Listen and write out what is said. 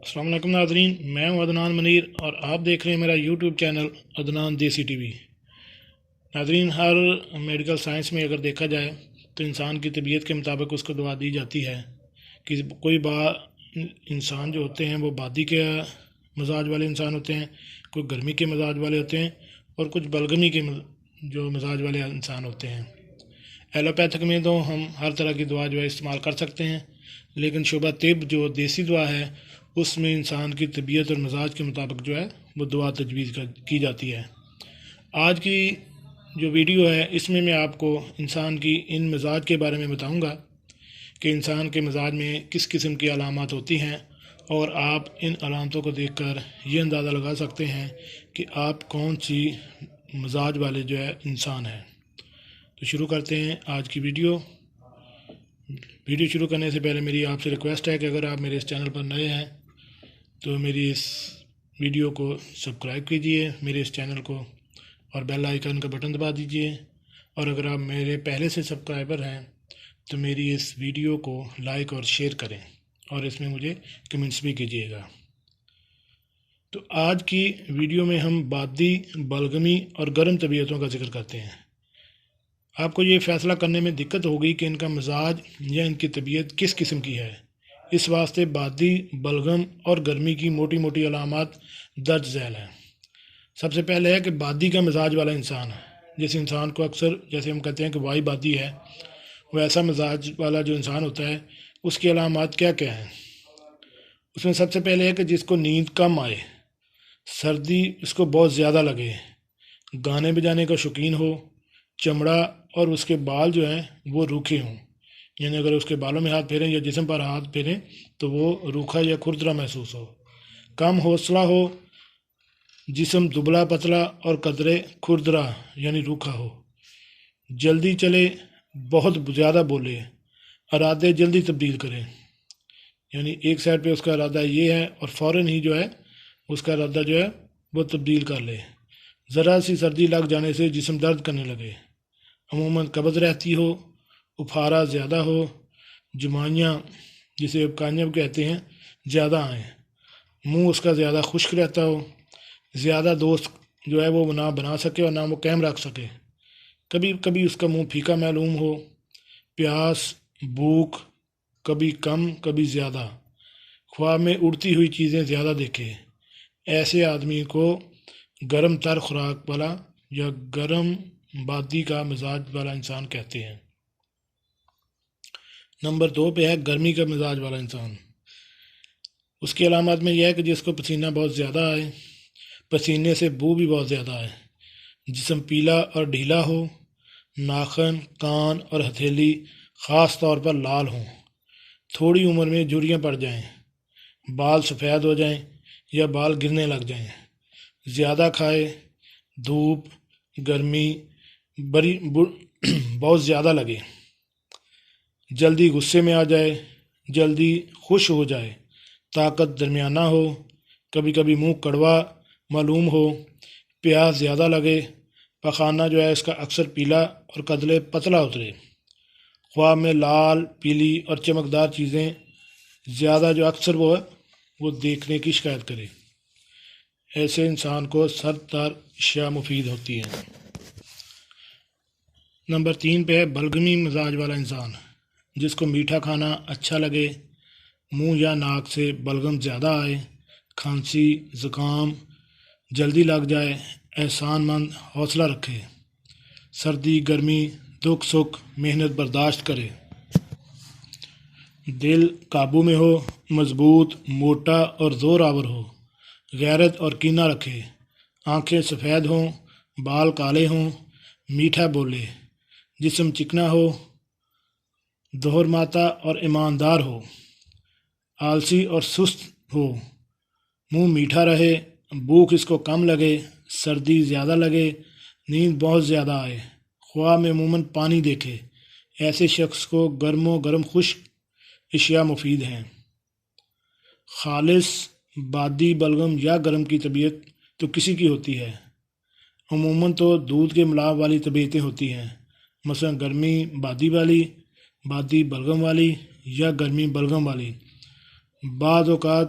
السلام علیکم ناظرین، میں ہوں عدنان منیر اور آپ دیکھ رہے ہیں میرا یوٹیوب چینل عدنان دیسی ٹی وی۔ ناظرین، ہر میڈیکل سائنس میں اگر دیکھا جائے تو انسان کی طبیعت کے مطابق اس کو دوا دی جاتی ہے کہ کوئی انسان جو ہوتے ہیں وہ بادی کے مزاج والے انسان ہوتے ہیں، کوئی گرمی کے مزاج والے ہوتے ہیں اور کچھ بلغمی کے جو مزاج والے انسان ہوتے ہیں۔ ایلوپیتھک میں تو ہم ہر طرح کی دوا جو ہے استعمال کر سکتے ہیں، لیکن شعبہ طب جو دیسی دوا ہے اس میں انسان کی طبیعت اور مزاج کے مطابق جو ہے وہ دوا تجویز کی جاتی ہے۔ آج کی جو ویڈیو ہے اس میں آپ کو انسان کی ان مزاج کے بارے میں بتاؤں گا کہ انسان کے مزاج میں کس قسم کی علامات ہوتی ہیں، اور آپ ان علامتوں کو دیکھ کر یہ اندازہ لگا سکتے ہیں کہ آپ کون سی مزاج والے جو ہے انسان ہیں۔ تو شروع کرتے ہیں آج کی ویڈیو شروع کرنے سے پہلے میری آپ سے ریکویسٹ ہے کہ اگر آپ میرے اس چینل پر نئے ہیں تو میری اس ویڈیو کو سبسکرائب کیجئے، میرے اس چینل کو، اور بیل آئیکن کا بٹن دبا دیجئے، اور اگر آپ میرے پہلے سے سبسکرائبر ہیں تو میری اس ویڈیو کو لائک اور شیئر کریں اور اس میں مجھے کمنٹس بھی کیجئے گا۔ تو آج کی ویڈیو میں ہم بادی، بلغمی اور گرم طبیعتوں کا ذکر کرتے ہیں۔ آپ کو یہ فیصلہ کرنے میں دقت ہوگی کہ ان کا مزاج یا ان کی طبیعت کس قسم کی ہے، اس واسطے بادی، بلغم اور گرمی کی موٹی موٹی علامات درج ذیل ہیں۔ سب سے پہلے ہے کہ بادی کا مزاج والا انسان ہے۔ جس انسان کو اکثر جیسے ہم کہتے ہیں کہ وائی بادی ہے، وہ ایسا مزاج والا جو انسان ہوتا ہے، اس کی علامات کیا کیا ہیں؟ اس میں سب سے پہلے ہے کہ جس کو نیند کم آئے، سردی اس کو بہت زیادہ لگے، گانے بجانے کا شوقین ہو، چمڑا اور اس کے بال جو ہیں وہ روکھے ہوں، یعنی اگر اس کے بالوں میں ہاتھ پھیریں یا جسم پر ہاتھ پھیریں تو وہ روکھا یا کھردرا محسوس ہو، کم حوصلہ ہو، جسم دبلا پتلا اور قدرے کھردرا یعنی روکھا ہو، جلدی چلے، بہت زیادہ بولے، ارادے جلدی تبدیل کرے، یعنی ایک سائڈ پہ اس کا ارادہ یہ ہے اور فوراً ہی جو ہے اس کا ارادہ جو ہے وہ تبدیل کر لے، ذرا سی سردی لگ جانے سے جسم درد کرنے لگے، عموماً قبض رہتی ہو، افارہ زیادہ ہو، جمائیاں جسے ابکائیاں کہتے ہیں زیادہ آئیں، منہ اس کا زیادہ خشک رہتا ہو، زیادہ دوست جو ہے وہ نہ بنا سکے اور نہ وہ قائم رکھ سکے، کبھی کبھی اس کا منہ پھیکا معلوم ہو، پیاس، بھوک کبھی کم کبھی زیادہ، خواب میں اڑتی ہوئی چیزیں زیادہ دیکھے، ایسے آدمی کو گرم تر خوراک والا یا گرم بادی کا مزاج والا انسان کہتے ہیں۔ نمبر 2 پہ ہے گرمی کا مزاج والا انسان۔ اس کی علامات میں یہ ہے کہ جس کو پسینہ بہت زیادہ آئے، پسینے سے بو بھی بہت زیادہ آئے، جسم پیلا اور ڈھیلا ہو، ناخن، کان اور ہتھیلی خاص طور پر لال ہوں، تھوڑی عمر میں جھریاں پڑ جائیں، بال سفید ہو جائیں یا بال گرنے لگ جائیں، زیادہ کھائے، دھوپ، گرمی بہت زیادہ لگے، جلدی غصے میں آ جائے، جلدی خوش ہو جائے، طاقت درمیانہ ہو، کبھی کبھی منہ کڑوا معلوم ہو، پیاس زیادہ لگے، پخانہ جو ہے اس کا اکثر پیلا اور قدلے پتلا اترے، خواب میں لال، پیلی اور چمکدار چیزیں زیادہ جو اکثر وہ دیکھنے کی شکایت کرے، ایسے انسان کو سرد تر اشیاء مفید ہوتی ہیں۔ نمبر 3 پہ ہے بلغمی مزاج والا انسان۔ جس کو میٹھا کھانا اچھا لگے، منہ یا ناک سے بلغم زیادہ آئے، کھانسی، زکام جلدی لگ جائے، احسان مند، حوصلہ رکھے، سردی، گرمی، دکھ سکھ، محنت برداشت کرے، دل قابو میں ہو، مضبوط، موٹا اور زور آور ہو، غیرت اور کینہ رکھے، آنکھیں سفید ہوں، بال کالے ہوں، میٹھا بولے، جسم چکنا ہو، دہر ماتا اور ایماندار ہو، آلسی اور سست ہو، منہ میٹھا رہے، بھوک اس کو کم لگے، سردی زیادہ لگے، نیند بہت زیادہ آئے، خواب میں عموماً پانی دیکھے، ایسے شخص کو گرم و گرم خشک اشیاء مفید ہیں۔ خالص بادی، بلغم یا گرم کی طبیعت تو کسی کی ہوتی ہے، عموماً تو دودھ کے ملاپ والی طبیعتیں ہوتی ہیں، مثلا گرمی بادی والی، بادی بلغم والی یا گرمی بلغم والی۔ بعض اوقات